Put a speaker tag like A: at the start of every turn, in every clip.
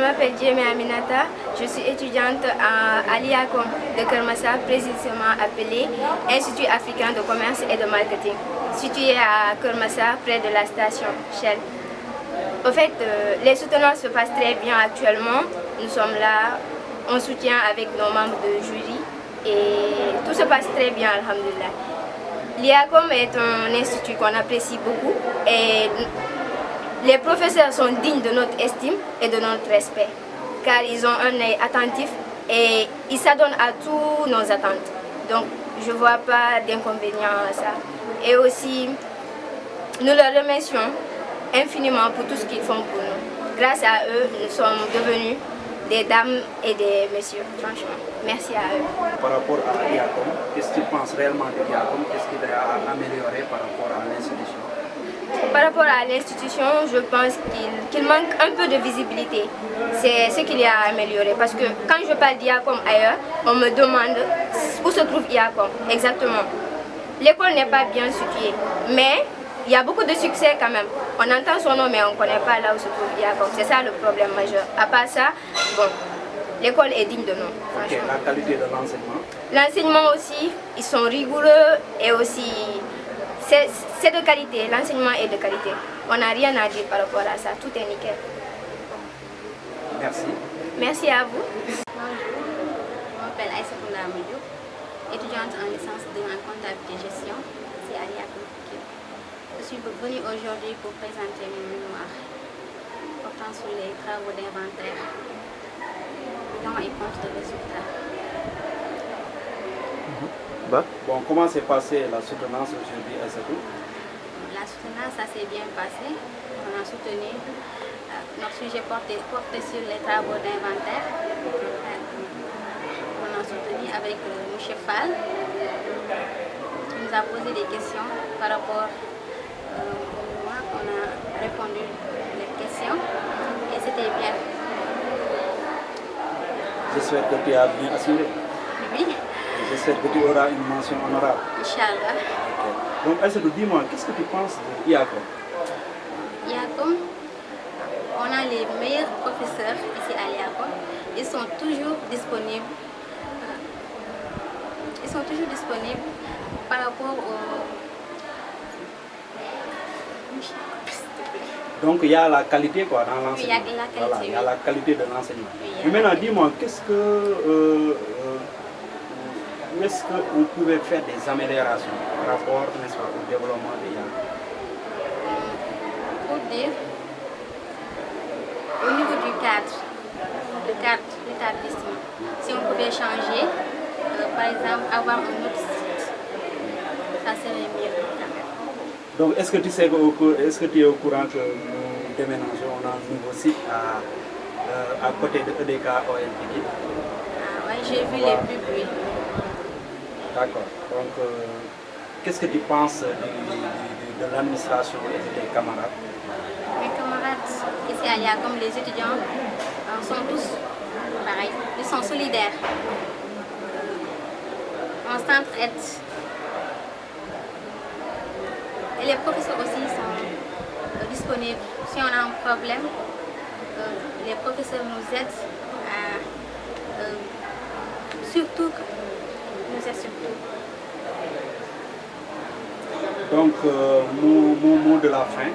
A: m'appelle Djemé Aminata, je suis étudiante à l'IACOM de Kermassa, précisément appelée Institut africain de commerce et de marketing, situé à Kermassa, près de la station Shell. Au fait, les soutenances se passent très bien actuellement. Nous sommes là, on soutient avec nos membres de jury et tout se passe très bien, alhamdoulilah. L'IACOM est un institut qu'on apprécie beaucoup et les professeurs sont dignes de notre estime et de notre respect, car ils ont un œil attentif et ils s'adonnent à tous nos attentes. Donc, je ne vois pas d'inconvénient à ça. Et aussi, nous leur remercions infiniment pour tout ce qu'ils font pour nous. Grâce à eux, nous sommes devenus des dames et des messieurs, franchement. Merci à eux.
B: Par rapport à l'IACOM, qu'est-ce que tu penses réellement de l'IACOM? Qu'est-ce qu'il y a à améliorer par rapport à l'institution?
A: Par rapport à l'institution, je pense qu'il manque un peu de visibilité. C'est ce qu'il y a à améliorer. Parce que quand je parle d'IACOM ailleurs, on me demande où se trouve IACOM exactement. L'école n'est pas bien située, mais il y a beaucoup de succès quand même. On entend son nom, mais on ne connaît pas là où se trouve IACOM. C'est ça le problème majeur. À part ça, bon, l'école est digne de nous.
B: Okay, la qualité de l'enseignement?
A: L'enseignement aussi, ils sont rigoureux et aussi... C'est de qualité, l'enseignement est de qualité. On n'a rien à dire par rapport à ça, tout est nickel.
B: Merci.
A: Merci à vous.
C: Bonjour, je m'appelle Aïssatou Lamidou, étudiante en licence 2 en comptabilité et gestion, c'est à l'IACOM. Je suis venue aujourd'hui pour présenter mon mémoire portant sur les travaux d'inventaire, dans et contre les résultats.
B: Bon, comment s'est passée la soutenance aujourd'hui à Aïssatou?
C: La soutenance, ça s'est bien passé. On a soutenu. Notre sujet portait sur les travaux d'inventaire. On a soutenu avec M. Fall, qui nous a posé des questions par rapport au mois. On a répondu les questions et c'était bien.
B: J'espère que tu as bien assuré.
C: Oui.
B: J'espère que tu auras une mention honorable.
C: Inch'Allah.
B: Okay. Donc, Aïssatou, dis-moi, qu'est-ce que tu penses de l'IACOM?
C: l'IACOM, on a les meilleurs professeurs ici à l'IACOM. Ils sont toujours disponibles. Ils sont toujours disponibles par rapport au...
B: Donc il y a la qualité quoi, dans l'enseignement.
C: Oui, il y a la qualité.
B: Voilà, il y a la qualité de l'enseignement.
C: Oui,
B: mais maintenant, dis-moi, où est-ce qu'on pouvait faire des améliorations par rapport, n'est-ce pas, au développement des IACOM?
C: Pour dire, au niveau du cadre, le cadre de l'établissement, si on pouvait changer, par exemple, avoir un autre site, ça serait mieux quand même.
B: Donc, est-ce que tu sais, est-ce que tu es au courant que nous déménageons dans un nouveau site à côté de EDK OLPD?
C: Ah ouais, j'ai vu les pubs, oui.
B: D'accord. Donc, qu'est-ce que tu penses de l'administration et de tes camarades?
C: Mes camarades ici à l'IACOM, les étudiants, sont tous pareils. Ils sont solidaires. On s'entraide. Et les professeurs aussi sont disponibles. Si on a un problème, les professeurs nous aident à surtout nous aident surtout.
B: Donc, mon mot de la fin.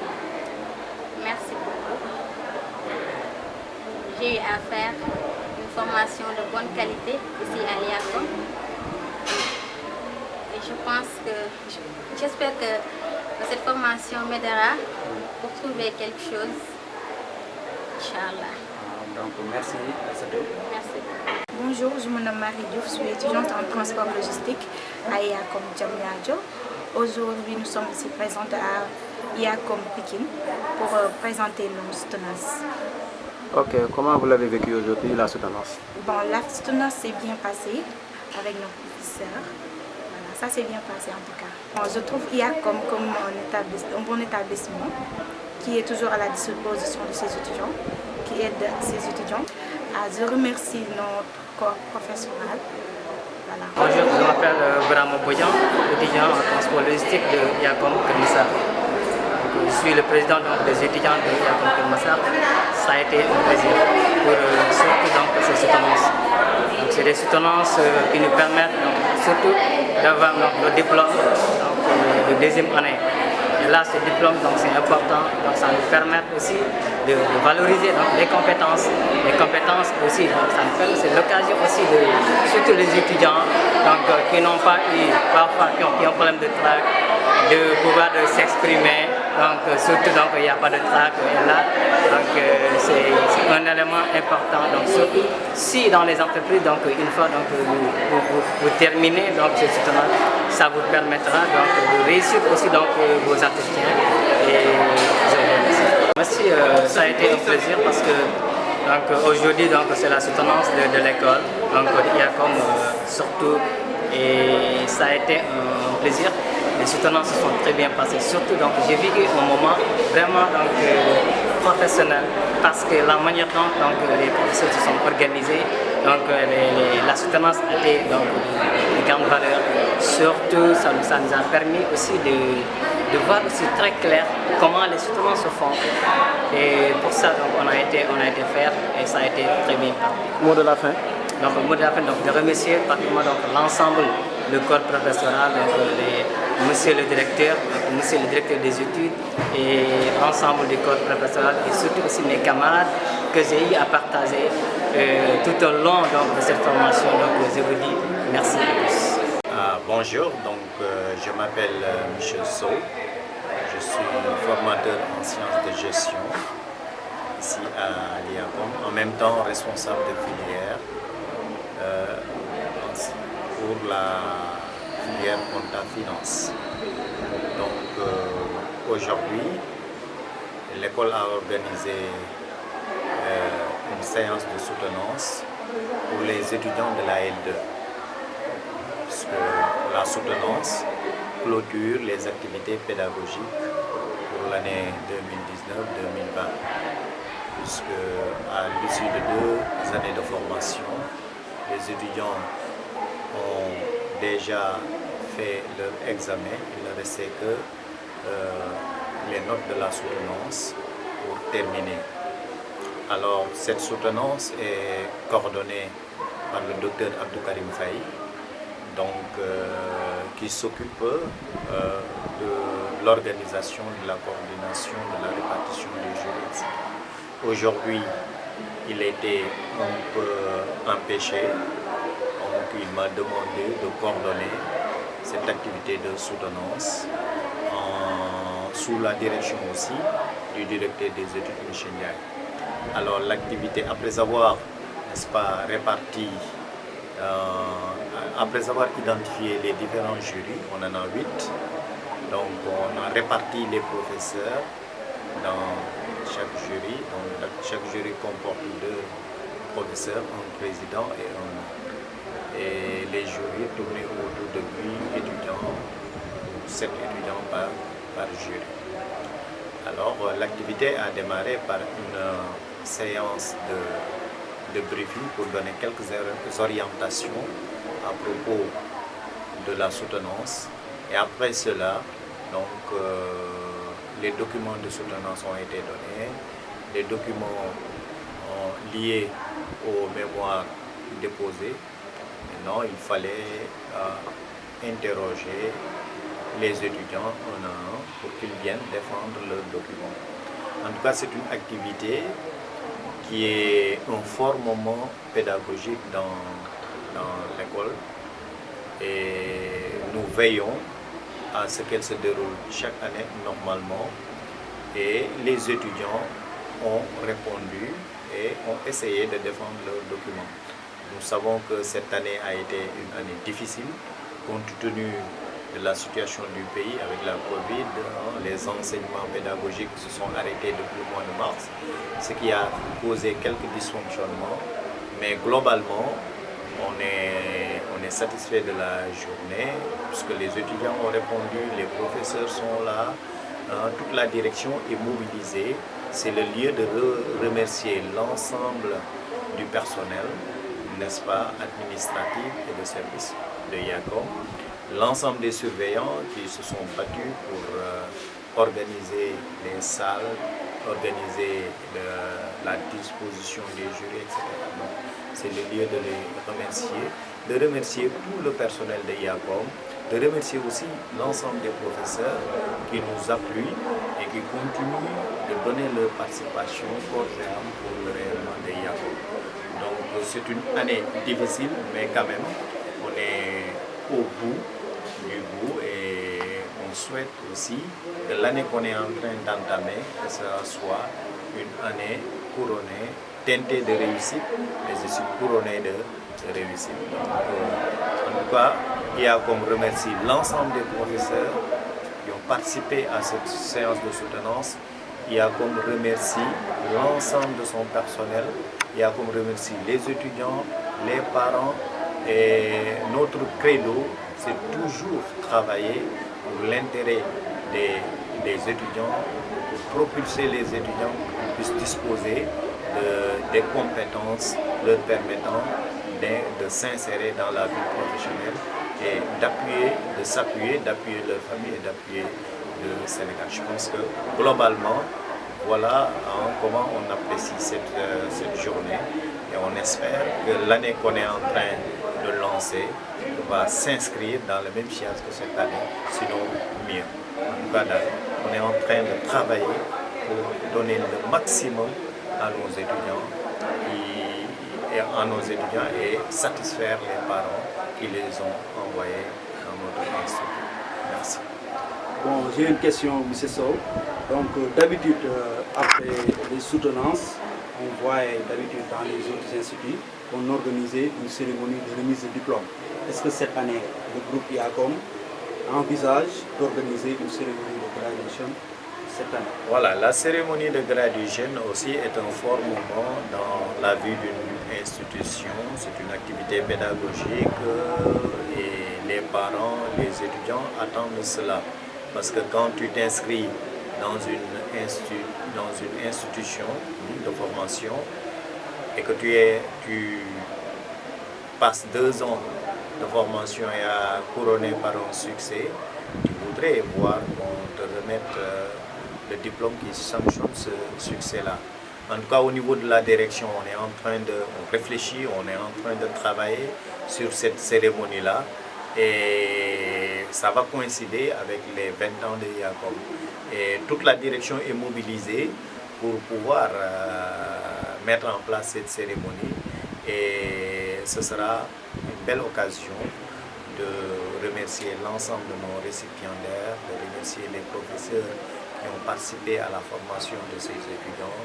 C: Merci beaucoup. J'ai eu à faire une formation de bonne qualité ici à l'IACOM. Et je pense que, j'espère que cette formation m'aidera pour trouver quelque chose. Inch'Allah.
B: Donc, merci.
C: Merci.
D: Bonjour, je me nomme Marie Diouf, je suis étudiante en transport logistique à IACOM Diamniadio. Aujourd'hui, nous sommes ici présentes à IACOM Pékin pour présenter nos soutenances.
E: Ok, comment vous l'avez vécu aujourd'hui, la soutenance?
D: Bon, la soutenance s'est bien passée avec nos professeurs. Voilà, ça s'est bien passé en tout cas. Bon, je trouve IACOM comme un bon établissement qui est toujours à la disposition de ses étudiants, qui aide ses étudiants. Je remercie notre corps professoral. Voilà.
F: Bonjour, je m'appelle Brahma Boyan, étudiant en transport logistique de IACOM Kermassa. je suis le président donc, des étudiants de IACOM Keur Massar. Ça a été un plaisir pour surtout donc, ces soutenances. C'est des soutenances qui nous permettent donc, surtout d'avoir le diplôme de deuxième année. Et là, ce diplôme, c'est important, donc ça nous permet aussi de valoriser donc, les compétences. Les compétences aussi, donc ça nous fait, c'est l'occasion aussi de, surtout les étudiants donc, qui n'ont pas eu, parfois qui ont un problème de trac, de pouvoir s'exprimer. Donc surtout donc il n'y a pas de trac là. Donc c'est un élément important. Donc surtout si dans les entreprises, donc une fois donc, vous terminez donc ce soutenance, ça vous permettra donc de réussir aussi donc vos entretiens. Et je vous remercie. Merci, ça a été un plaisir parce que donc aujourd'hui donc c'est la soutenance de l'école, donc il y a comme surtout et ça a été un plaisir. Les soutenances se sont très bien passées, surtout donc j'ai vécu un moment vraiment donc, professionnel parce que la manière dont donc, les professeurs se sont organisés, donc la soutenance a été donc, de grande valeur. Surtout ça nous a permis aussi de voir aussi très clair comment les soutenances se font. Et pour ça donc, on a été faire et ça a été très bien parti.
E: Mot de la fin.
F: Donc le mot de la fin, donc, de remercier pratiquement l'ensemble du corps professoral, donc, monsieur le directeur des études et l'ensemble du corps professoral et surtout aussi mes camarades que j'ai eu à partager tout au long donc, de cette formation. Donc je vous dis merci à tous.
G: Bonjour, donc, je m'appelle Michel Sow, je suis formateur en sciences de gestion ici à l'IACOM, en même temps responsable de filière pour la filière compta finance. Donc aujourd'hui, l'école a organisé une séance de soutenance pour les étudiants de la L2. Puisque la soutenance clôture les activités pédagogiques pour l'année 2019-2020. Puisque à l'issue de 2 années de formation, les étudiants ont déjà fait leur examen. Il ne restait que les notes de la soutenance pour terminer. Alors cette soutenance est coordonnée par le docteur Abdou Karim Faye, donc, qui s'occupe de l'organisation, de la coordination, de la répartition des jurys. Aujourd'hui, il était un peu empêché, donc il m'a demandé de coordonner cette activité de soutenance sous la direction aussi du directeur des études Michel Ndiaye. Alors l'activité, après avoir, n'est-ce pas, réparti, après avoir identifié les différents jurys, on en a 8, donc on a réparti les professeurs dans chaque jury. Donc chaque jury comporte 2 professeurs, un président et les jurys tournaient autour de 8 étudiants, 7 étudiants par jury. Alors l'activité a démarré par une séance de briefing pour donner quelques orientations à propos de la soutenance. Et après cela, donc, les documents de soutenance ont été donnés, les documents liés aux mémoires déposées. Maintenant, il fallait interroger les étudiants un à un pour qu'ils viennent défendre leurs documents. En tout cas, c'est une activité qui est un fort moment pédagogique dans l'école et nous veillons à ce qu'elle se déroule chaque année normalement et les étudiants ont répondu et ont essayé de défendre leurs documents. Nous savons que cette année a été une année difficile compte tenu de la situation du pays avec la Covid, les enseignements pédagogiques se sont arrêtés depuis le mois de mars, ce qui a causé quelques dysfonctionnements, mais globalement, on est satisfait de la journée, puisque les étudiants ont répondu, les professeurs sont là, toute la direction est mobilisée. C'est le lieu de remercier l'ensemble du personnel, n'est-ce pas, administratif et de service de IACOM, l'ensemble des surveillants qui se sont battus pour organiser les salles, organiser la disposition des jurys, etc. C'est le lieu de les remercier, de remercier tout le personnel de IACOM, de remercier aussi l'ensemble des professeurs qui nous appuient et qui continuent de donner leur participation corps et âme pour le rayonnement de IACOM. Donc c'est une année difficile, mais quand même, on est au bout du bout et on souhaite aussi que l'année qu'on est en train d'entamer, que ce soit une année couronnée, teintée de réussite, mais aussi couronnée de réussite. Donc, en tout cas, IACOM remercie l'ensemble des professeurs qui ont participé à cette séance de soutenance. IACOM remercie l'ensemble de son personnel. IACOM remercie les étudiants, les parents et notre credo, c'est toujours travailler pour l'intérêt des étudiants, pour propulser les étudiants pour qu'ils puissent disposer des compétences leur permettant de s'insérer dans la vie professionnelle et d'appuyer leur famille et d'appuyer le Sénégal. Je pense que globalement, voilà comment on apprécie cette journée et on espère que l'année qu'on est en train de lancer va s'inscrire dans le même sillage que cette année, sinon mieux. En tout cas, on est en train de travailler pour donner le maximum à nos étudiants et satisfaire les parents qui les ont envoyés dans notre institut. Merci.
B: Bon, j'ai une question, M. Sow. Donc, d'habitude, après les soutenances, on voit d'habitude dans les autres instituts qu'on organisait une cérémonie de remise de diplôme. Est-ce que cette année, le groupe IACOM envisage d'organiser une cérémonie de graduation cette année?
G: Voilà, la cérémonie de graduation aussi est un fort moment dans la vie d'une institution. C'est une activité pédagogique et les parents, les étudiants attendent cela. Parce que quand tu t'inscris dans une institution de formation et que tu passes 2 ans de formation et à couronner par un succès, tu voudrais voir qu'on te remette le diplôme qui sanctionne ce succès-là. En tout cas, au niveau de la direction, on réfléchit, on est en train de travailler sur cette cérémonie-là. Et ça va coïncider avec les 20 ans de IACOM. Et toute la direction est mobilisée pour pouvoir mettre en place cette cérémonie. Et ce sera une belle occasion de remercier l'ensemble de nos récipiendaires, de remercier les professeurs qui ont participé à la formation de ces étudiants,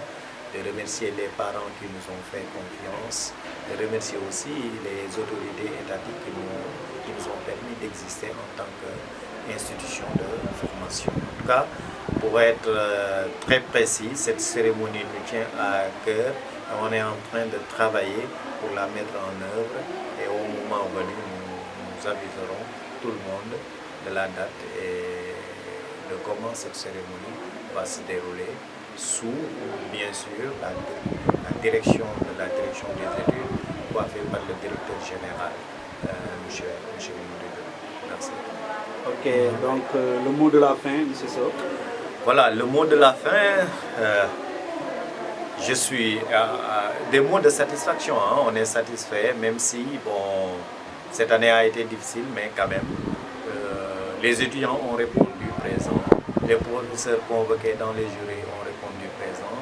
G: de remercier les parents qui nous ont fait confiance, de remercier aussi les autorités étatiques qui nous ont permis d'exister en tant qu'institution de formation. En tout cas, pour être très précis, cette cérémonie nous tient à cœur et on est en train de travailler pour la mettre en œuvre et au moment venu, nous aviserons tout le monde de la date et de comment cette cérémonie va se dérouler sous, bien sûr, la direction des études coiffée par le directeur général, M. Moudou. Merci.
B: Ok, donc le mot de la fin, M. Sow.
G: Voilà, le mot de la fin, je suis des mots de satisfaction, hein, on est satisfait, même si bon, cette année a été difficile, mais quand même, les étudiants ont répondu présent, les professeurs convoqués dans les jurys ont répondu présent,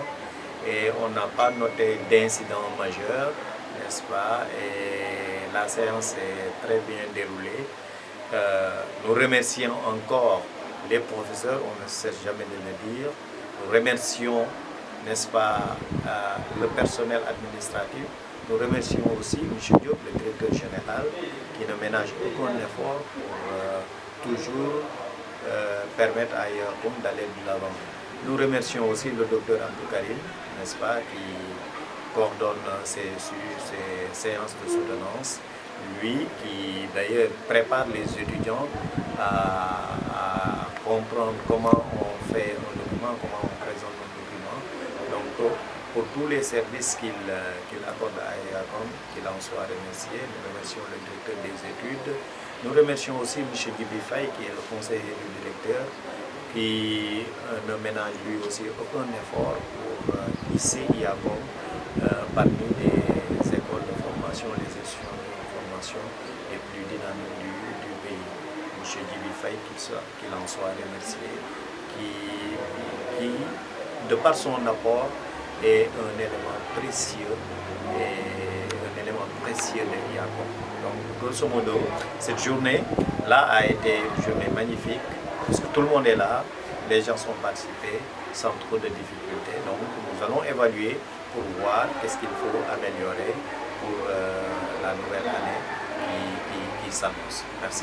G: et on n'a pas noté d'incident majeur, n'est-ce pas, et la séance est très bien déroulée. Nous remercions encore les professeurs, on ne cesse jamais de le dire. Nous remercions, n'est-ce pas, le personnel administratif. Nous remercions aussi M. Diop, le directeur général, qui ne ménage aucun effort pour toujours permettre à IACOM d'aller de l'avant. Nous remercions aussi le docteur Abdou Karim, n'est-ce pas, qui coordonne ces séances de soutenance. Lui qui d'ailleurs prépare les étudiants à comprendre comment on fait un document, comment on présente un document. Donc pour tous les services qu'il accorde à IACOM, qu'il en soit remercié, nous remercions le directeur des études. Nous remercions aussi M. Gibi Faye qui est le conseiller du directeur qui ne ménage lui aussi aucun effort pour hisser IACOM parmi les écoles de formation, les institutions de formation les plus dynamiques du pays. M. Djibi Faye, qu'il en soit remercié, qui, de par son apport, est un élément précieux de IACOM. Donc, grosso modo, cette journée-là a été une journée magnifique, parce que tout le monde est là, les gens sont participés sans trop de difficultés. Donc, nous allons évaluer pour voir qu'est-ce qu'il faut améliorer pour la nouvelle année qui s'annonce. Merci.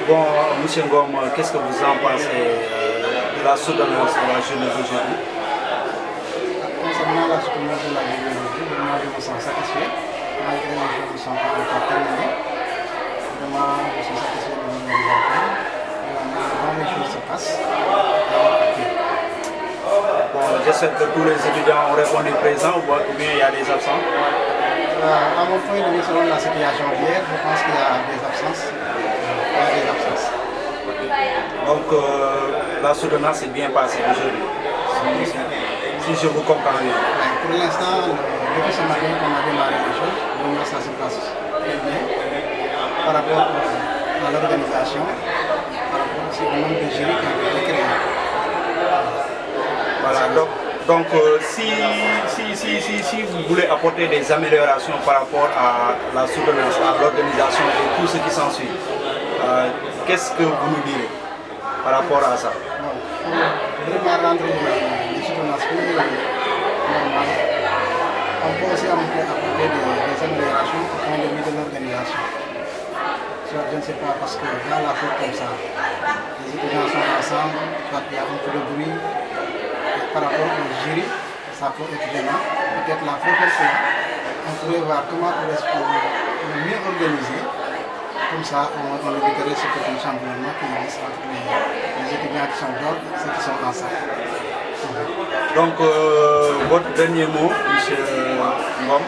B: Bon, M. Ngom, qu'est-ce que vous en pensez de la soutenance de la jeunesse d'aujourd'hui?
H: Concernant la soutenance de la jeunesse d'aujourd'hui, moi je me sens satisfait, malgré les choses qui sont pas encore terminées. Vraiment, je suis satisfait de l'organisation. Quand les choses se passent,
B: bon, j'espère que tous les étudiants ont répondu présent ou bien il y a des absents.
H: À mon point de vue, selon la situation d'hier, je pense qu'il y a des absences.
B: Donc la soutenance s'est bien passée aujourd'hui, si je vous comprends bien.
H: Pour l'instant, depuis ce matin qu'on a démarré les choses, ça se passe très bien par rapport à l'organisation, par rapport aussi au nombre de jurys qui ont été créés.
B: Voilà, donc si vous voulez apporter des améliorations par rapport à la soutenance, à l'organisation et tout ce qui s'ensuit, qu'est-ce que vous nous direz par rapport à ça?
H: Vraiment rendre les soutenances plus normales. On peut aussi apporter des améliorations au point de vue de l'organisation. Je ne sais pas, parce que dans la cour comme ça, les étudiants sont ensemble, il y a un peu de bruit. Par rapport au jury, ça peut être gênant. Peut-être la prochaine fois, on pourrait voir comment on peut mieux organiser. Comme ça, on éviterait ce petit chamboulement qui existe entre les étudiants qui sont dehors et ceux qui sont en salle.
B: Donc, votre dernier mot, M. Ngom?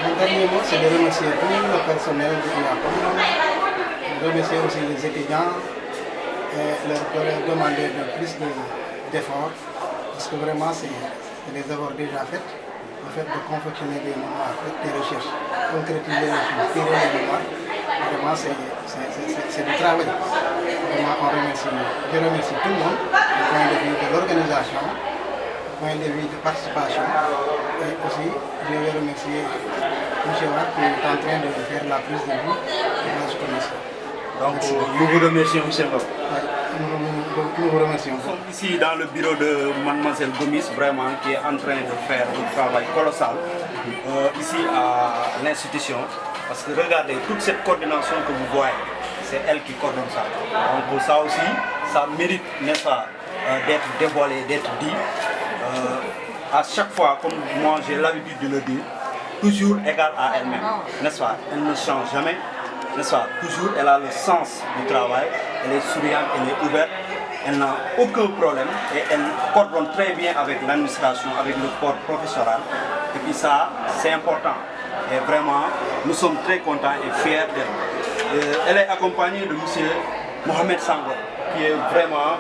H: Mon dernier mot, c'est de remercier tout le personnel de l'IACOM, de remercier aussi les étudiants et leur demander de plus d'efforts, parce que vraiment, c'est les avoir déjà faites, le fait de confectionner des mémoires, des recherches, concrétiser les choses, tirer les mémoires. Vraiment, c'est du travail. Vraiment, je remercie tout le monde, du point de vue de l'organisation, du point de vue de participation. Et aussi, je vais remercier M. Ward qui est en train de faire la prise de vue de la soutenance.
B: Donc, nous vous remercions, M. Ngom.
H: Nous vous remercions.
B: Nous sommes ici dans le bureau de Mademoiselle Gomis, vraiment, qui est en train de faire un travail colossal ici à l'institution. Parce que regardez, toute cette coordination que vous voyez, c'est elle qui coordonne ça. Donc ça aussi, ça mérite, n'est-ce pas, d'être dévoilé, d'être dit. À chaque fois, comme moi j'ai l'habitude de le dire, toujours égale à elle-même, n'est-ce pas? Elle ne change jamais, n'est-ce pas? Toujours elle a le sens du travail, elle est souriante, elle est ouverte, elle n'a aucun problème et elle coordonne très bien avec l'administration, avec le corps professoral. Et puis ça, c'est important. Et vraiment, nous sommes très contents et fiers d'elle. Elle est accompagnée de M. Mohamed Sango, qui est vraiment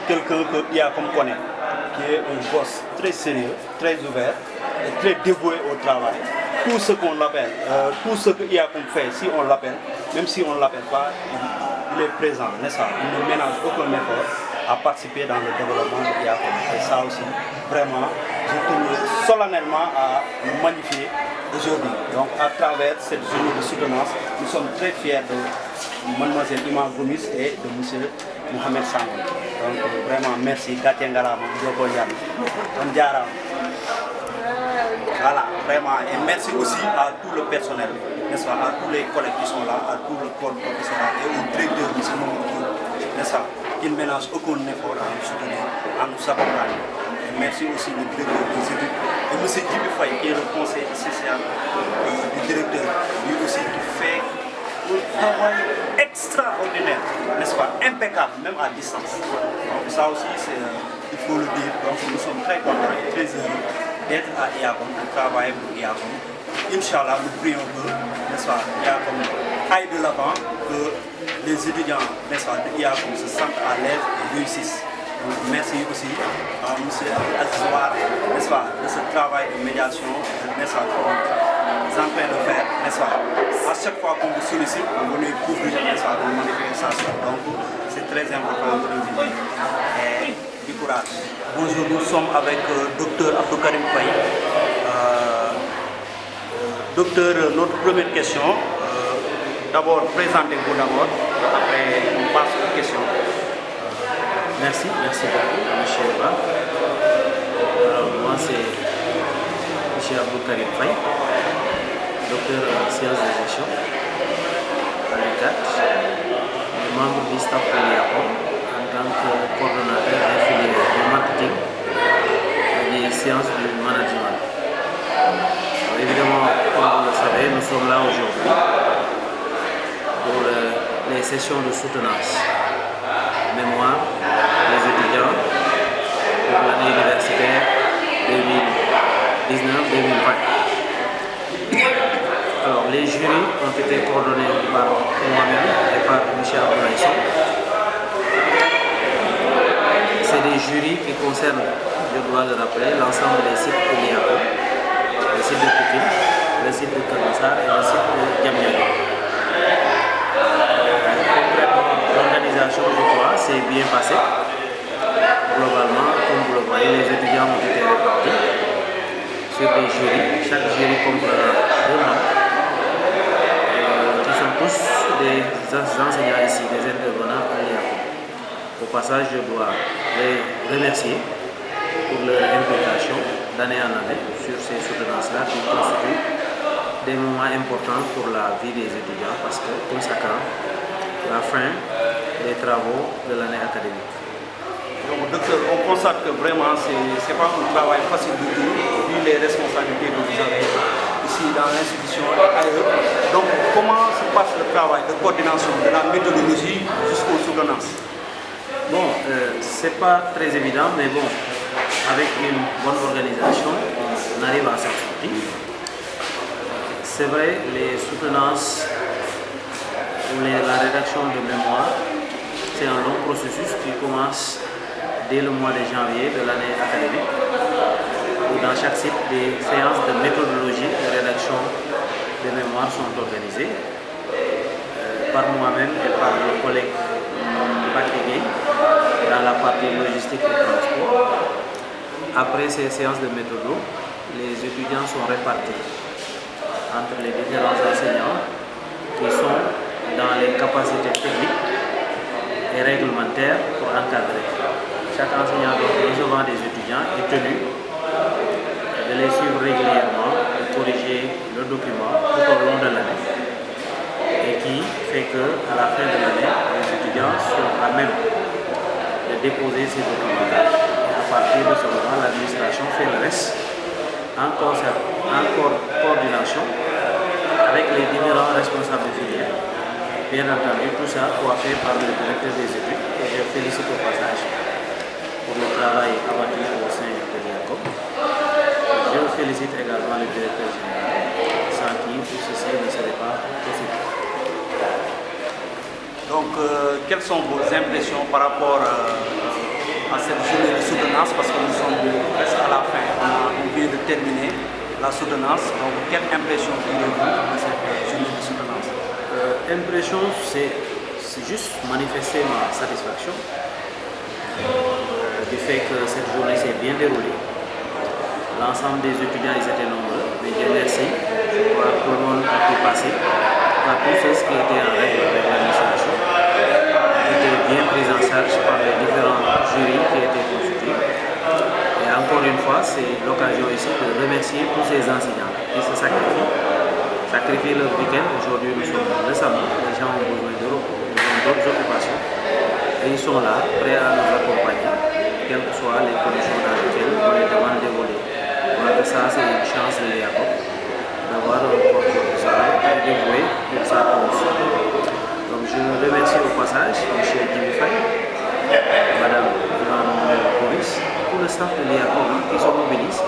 B: quelqu'un que IACOM connaît, qui est un boss très sérieux, très ouvert et très dévoué au travail. Tout ce qu'on l'appelle, tout ce que IACOM fait, si on l'appelle, même si on ne l'appelle pas, il est présent, n'est-ce pas? Il ne ménage aucun effort à participer dans le développement de IACOM. Et ça aussi, vraiment, je tenais solennellement à le magnifier aujourd'hui. Donc à travers cette journée de soutenance, nous sommes très fiers de Mademoiselle Imam Gomis et de M. Mohamed Sango. Donc vraiment merci, Gatien Galama, voilà, vraiment, et merci aussi à tout le personnel, n'est-ce pas, à tous les collègues qui sont là, à tout le corps professionnel et au directeur de ce monde, n'est-ce pas, qui ne ménage aucun effort à nous soutenir, à nous accompagner. Et merci aussi au directeur des études, et M. Djibi Faye, qui est le conseil spécial du directeur, lui aussi qui fait un travail extra. extraordinaire, n'est-ce pas, impeccable, même à distance. Donc ça aussi, il faut le dire. Donc nous sommes très contents et très heureux d'être à IACOM, de travailler pour IACOM. Inch'Allah, nous prions que, n'est-ce pas, IACOM aille de l'avant, que les étudiants, n'est-ce pas, de IACOM se sentent à l'aise et réussissent. Donc, merci aussi à M. Azizouar, n'est-ce pas, de ce travail de médiation, n'est-ce pas, qu'on est en train de faire, n'est-ce pas. À chaque fois qu'on vous sollicite, vous venez couvrir, n'est-ce pas, une manifestation. Donc, c'est très important de nous dire. Et du courage. Bonjour, nous sommes avec Dr Abdou Karim Faye. Docteur, notre première question, d'abord présentez-vous d'abord, après on passe aux questions.
I: Merci beaucoup, M. Eba. Alors, moi, c'est M. Abdou Karim Faye, docteur en sciences de gestion à l'UCAD, membre du staff de l'IACOM en tant que coordonnateur des filières du marketing et des sciences du management. Alors, évidemment, comme vous le savez, nous sommes là aujourd'hui pour les sessions de soutenance. Mémoire des étudiants pour l'année universitaire 2019-2020. Alors, les jurys ont été coordonnés par moi-même et par M. Abdoulaye. C'est des jurys qui concernent, je dois le rappeler, l'ensemble des sites de l'IACOM, le site de Pikine, le site de Keur Massar et le site de Diamniadio. L'organisation, je crois, s'est bien passée. Globalement, comme vous le voyez, les étudiants ont été répartis sur des jurys. Chaque jury comprendra 2 membres qui sont tous des enseignants ici, des intervenants à l'IACOM. Au passage, je dois les remercier pour leur implication d'année en année sur ces soutenances-là qui constituent des moments importants pour la vie des étudiants parce que, comme chacun, la fin des travaux de l'année académique.
B: Donc, docteur, on constate que vraiment, ce n'est pas un travail facile du tout, vu les responsabilités que vous avez ici dans l'institution et ailleurs. Donc, comment se passe le travail de coordination de la méthodologie jusqu'aux soutenances?
I: Bon, c'est pas très évident, mais bon, avec une bonne organisation, on arrive à s'en sortir. C'est vrai, les soutenances ou la rédaction de mémoire, c'est un long processus qui commence dès le mois de janvier de l'année académique, où dans chaque site, des séances de méthodologie de rédaction des mémoires sont organisées par moi-même et par le collègue Patrick dans la partie logistique et transport. Après ces séances de méthodo, les étudiants sont répartis entre les différents enseignants qui sont dans les capacités techniques et réglementaires pour encadrer. Chaque enseignant recevant des étudiants est tenu de les suivre régulièrement, de corriger le document tout au long de l'année et qui fait qu'à la fin de l'année, les étudiants sont à même de déposer ces documents. Et à partir de ce moment, l'administration fait le reste en coordination avec les différents responsables de filière. Bien entendu, tout ça coiffé par le directeur des études, et je félicite au passage pour le travail abattu au sein de l'IACOM. Je félicite également le directeur général, sans qui tout ceci ne serait pas possible.
B: Donc, quelles sont vos impressions par rapport à cette journée de soutenance? Parce que nous sommes presque à la fin, on vient de terminer la soutenance. Donc, quelle impression avez-vous de cette journée de soutenance?
I: Impression, c'est juste manifester ma satisfaction du fait que cette journée s'est bien déroulée. L'ensemble des étudiants, ils étaient nombreux, mais Dieu merci, tout le monde a pu passer par tous ceux qui étaient en règle avec l'administration, qui étaient bien pris en charge par les différents jurys qui étaient constitués. Et encore une fois, c'est l'occasion ici de remercier tous ces enseignants qui se sacrifient leur week-end. Aujourd'hui, nous sommes le samedi, les gens ont besoin de repos, ils ont d'autres occupations. Et ils sont là, prêts à nous accompagner, quelles que soient les conditions dans lesquelles on les demande d'évoluer. Donc ça, c'est une chance de l'IACOM d'avoir un corps de travail dévoué pour sa cause. Donc je remercie remercier au passage M. Djimmy Faye, Mme Boris, tout le staff de l'IACOM qui se mobilisent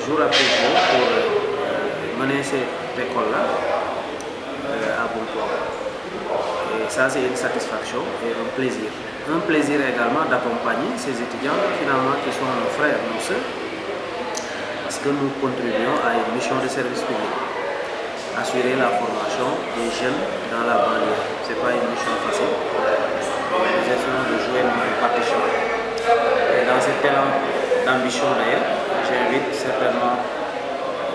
I: jour après jour pour mener cette école-là à bon port. Et ça, c'est une satisfaction et un plaisir. Un plaisir également d'accompagner ces étudiants finalement qui sont nos frères, nos sœurs, parce que nous contribuons à une mission de service public. Assurer la formation des jeunes dans la banlieue. Ce n'est pas une mission facile. Nous essayons de jouer notre partition. Et dans cet élan d'ambition d'ailleurs, j'invite certainement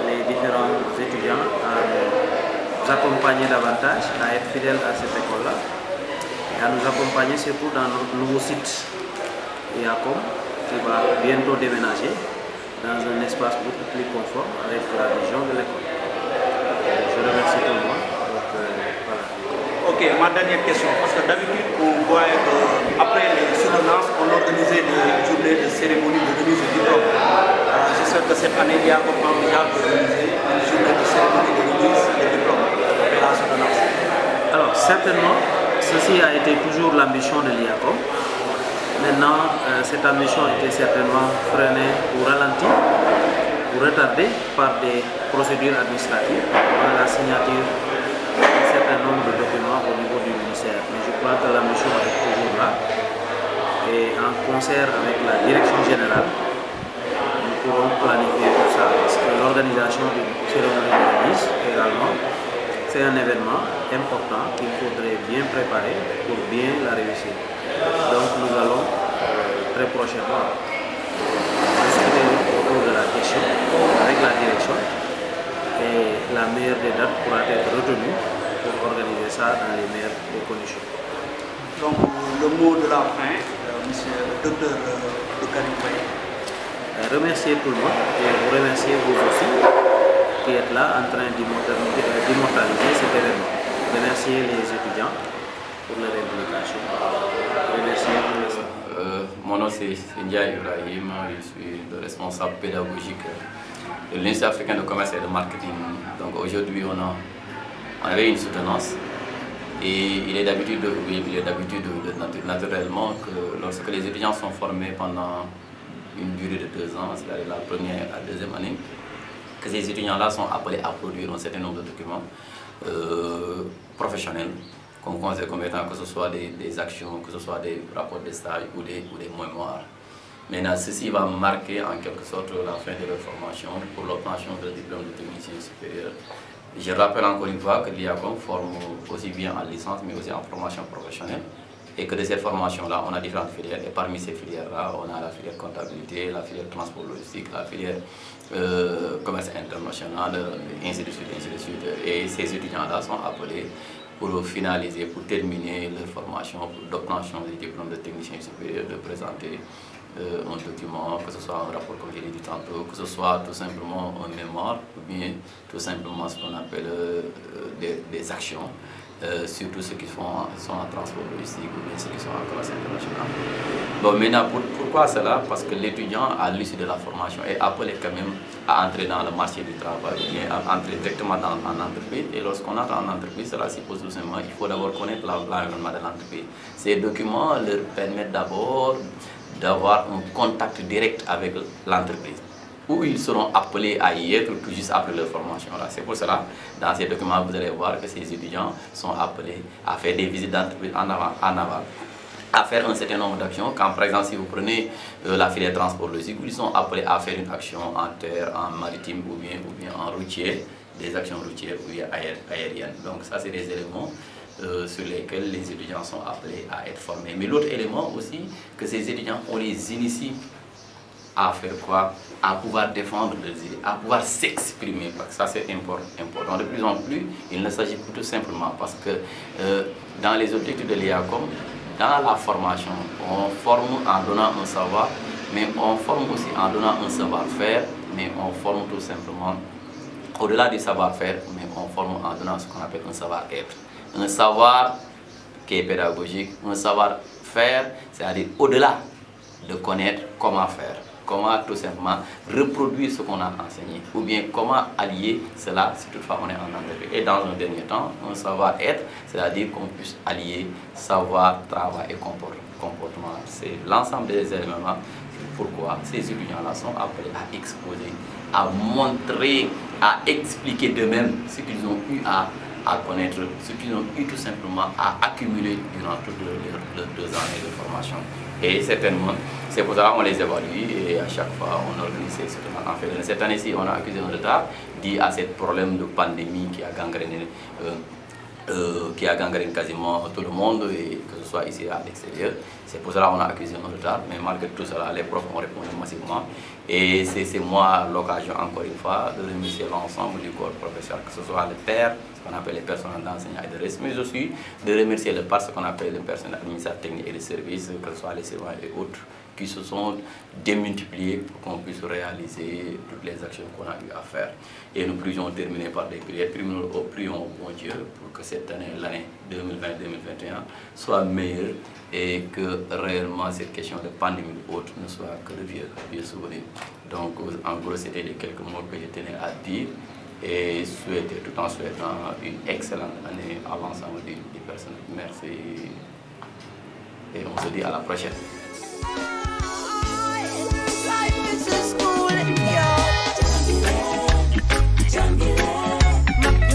I: les différents étudiants à nous accompagner davantage, à être fidèles à cette école-là et à nous accompagner surtout dans notre nouveau site IACOM qui va bientôt déménager dans un espace beaucoup plus conforme avec la vision de l'école. Je remercie tout le monde. Donc, voilà.
B: Ok, ma dernière question, parce que d'habitude on voit après les soutenances, on organisait des journées de cérémonie de remise de diplôme. J'espère que cette année, l'IACOM envisage d'organiser une journée de cérémonie de remise de diplôme après la soutenance.
I: Alors, certainement, ceci a été toujours l'ambition de l'IACOM. Maintenant, cette ambition a été certainement freinée ou ralentie, ou retardée par des procédures administratives, par la signature d'un certain nombre de documents au niveau du ministère. Mais je crois que l'ambition est toujours là. Et en concert avec la direction générale, nous pourrons planifier tout ça, parce que l'organisation d'une cérémonie de remise également, c'est un événement important qu'il faudrait bien préparer pour bien la réussir. Donc nous allons très prochainement discuter autour de la question avec la direction et la meilleure des dates pourra être retenue pour organiser ça dans les meilleures des conditions.
B: Donc le mot de la fin, monsieur le docteur Karim Faye.
I: Remercier tout le monde et vous remercier vous aussi qui êtes là en train d'immortaliser cet événement. Remercier les étudiants pour leur implication. Remercier tout le staff.
J: Mon nom c'est Ndiaye Ibrahim, je suis le responsable pédagogique de l'Institut africain de commerce et de marketing. Donc aujourd'hui on avait une soutenance et il est d'habitude naturellement que lorsque les étudiants sont formés pendant une durée de 2 ans, c'est-à-dire la première et la deuxième année, que ces étudiants-là sont appelés à produire un certain nombre de documents professionnels qu'on considère comme étant que ce soit des actions, que ce soit des rapports de stage ou des mémoires. Maintenant, ceci va marquer en quelque sorte la fin de leur formation pour l'obtention de diplôme de technicien supérieur. Je rappelle encore une fois que l'IACOM forme aussi bien en licence mais aussi en formation professionnelle et que de cette formation-là, on a différentes filières et parmi ces filières-là, on a la filière comptabilité, la filière transport logistique, la filière commerce international, ainsi de suite, ainsi de suite. Et ces étudiants-là sont appelés pour finaliser, pour terminer leur formation, pour l'obtention des diplômes de technicien supérieur, de présenter un document, que ce soit un rapport comme je l'ai dit tantôt, que ce soit tout simplement un mémoire ou bien tout simplement ce qu'on appelle des actions, surtout ceux qui sont en transport logistique ou bien ceux qui sont en commerce international. Bon, maintenant, pourquoi cela? Parce que l'étudiant, à l'issue de la formation, est appelé quand même à entrer dans le marché du travail, ou bien à entrer directement en entreprise. Et lorsqu'on entre en entreprise, cela suppose tout simplement qu'il faut d'abord connaître l'environnement de l'entreprise. Ces documents leur permettent d'abord d'avoir un contact direct avec l'entreprise, où ils seront appelés à y être tout juste après leur formation. C'est pour cela, dans ces documents, vous allez voir que ces étudiants sont appelés à faire des visites d'entreprise en aval, à faire un certain nombre d'actions. Quand par exemple, si vous prenez la filière transport logistique, ils sont appelés à faire une action en terre, en maritime ou bien en routier, des actions routières ou bien aériennes. Donc ça, c'est des éléments sur lesquels les étudiants sont appelés à être formés. Mais l'autre élément aussi, que ces étudiants, on les initie à faire quoi? À pouvoir défendre leurs idées, à pouvoir s'exprimer, parce que ça c'est important. De plus en plus, il ne s'agit plus tout simplement parce que dans les objectifs de l'IACOM, dans la formation, on forme en donnant un savoir, mais on forme aussi en donnant un savoir-faire, mais on forme tout simplement, au-delà du savoir-faire, mais on forme en donnant ce qu'on appelle un savoir-être. Un savoir qui est pédagogique, un savoir-faire, c'est-à-dire au-delà de connaître comment faire. comment tout simplement reproduire ce qu'on a enseigné, ou bien comment allier cela si toutefois on est en entreprise. Et dans un dernier temps, un savoir-être, c'est-à-dire qu'on puisse allier savoir, travail et comportement. C'est l'ensemble des éléments. Pourquoi ces étudiants-là sont appelés à exposer, à montrer, à expliquer d'eux-mêmes ce qu'ils ont eu à connaître, ce qu'ils ont eu tout simplement à accumuler durant toutes leurs 2 années de formation. Et certainement, c'est pour ça qu'on les évalue et à chaque fois on organise ces soutenances. En fait, cette année-ci, on a accusé un retard dû à ce problème de pandémie qui a gangréné quasiment tout le monde, et que ce soit ici à l'extérieur. C'est pour cela qu'on a accusé un retard, mais malgré tout cela, les profs ont répondu massivement. Et c'est moi l'occasion, encore une fois, de remercier l'ensemble du corps professionnel, que ce soit les pairs, ce qu'on appelle les personnels d'enseignants et de reste, mais aussi de remercier le PAR, ce qu'on appelle le personnel administratif technique et de services, que ce soit les servants et autres, qui se sont démultipliés pour qu'on puisse réaliser toutes les actions qu'on a eu à faire. Et nous prions terminer par des prières. Prions au bon Dieu pour que cette année, l'année 2020-2021, soit meilleure et que réellement cette question de pandémie ou autre ne soit que de vieux souvenirs. Donc en gros, c'était les quelques mots que je tenais à dire et tout en souhaitant une excellente année à l'ensemble du personnel. Merci et on se dit à la prochaine.